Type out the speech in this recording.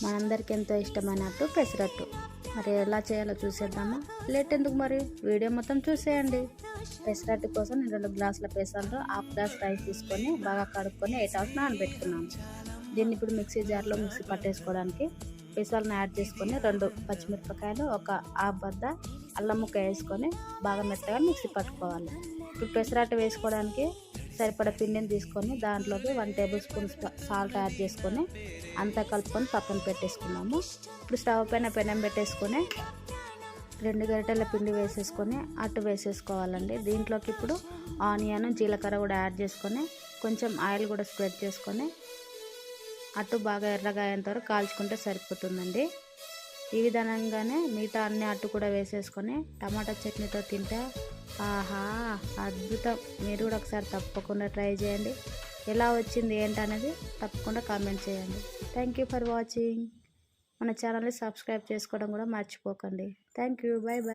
మనందరికీ ఎంతో ఇష్టమైన అట్టు పెసరట్టు. మరి ఎలా చేయాలో చూసేద్దామా? లేట్ ఎందుకు మరి, వీడియో మొత్తం చూసేయండి. పెసరట్టు కోసం నేను 2 గ్లాసుల పెసరలు, హాఫ్ గ్లాస్ రైస్ తీసుకొని బాగా కడుక్కొని 8 అవర్స్ నానబెట్టుకున్నాను. దీన్ని ఇప్పుడు మిక్సీ జార్లో మిక్సీ పట్టేసుకోవడానికి పెసరలను యాడ్ చేసుకొని 2 పచ్చిమిరపకాయలు, ఒక హాఫ్ బద్ద అల్లం ముక్క వేసుకొని బాగా మెత్తగా మిక్సీ పట్టుకోవాలి. ఇప్పుడు పెసరట్టు వేసుకోవడానికి సరిపడా పిండిని తీసుకొని దాంట్లోకి 1 టేబుల్ స్పూన్ సాల్ట్ యాడ్ చేసుకొని అంతా కలుపుకొని పక్కన పెట్టేసుకున్నాము. ఇప్పుడు స్టవ్ పైన పెనం పెట్టేసుకొని 2 గరిటెల పిండి వేసేసుకొని అట్టు వేసేసుకోవాలండి. దీంట్లోకి ఇప్పుడు ఆనియన్, జీలకర్ర కూడా యాడ్ చేసుకొని కొంచెం ఆయిల్ కూడా స్ప్రెడ్ చేసుకొని అట్టు బాగా ఎర్రగా అయ్యేంత వరకు కాల్చుకుంటే సరిపోతుందండి. ఈ విధంగానే మిగతా అన్ని అట్టు కూడా వేసేసుకొని టమాటా చట్నీతో తింటే ఆహా అద్భుతం. మీరు కూడా ఒకసారి తప్పకుండా ట్రై చేయండి. ఎలా వచ్చింది ఏంటనేది తప్పకుండా కామెంట్ చేయండి. Thank you for watching. మన ఛానల్ని సబ్స్క్రైబ్ చేసుకోవడం కూడా మర్చిపోకండి. Thank you. By by.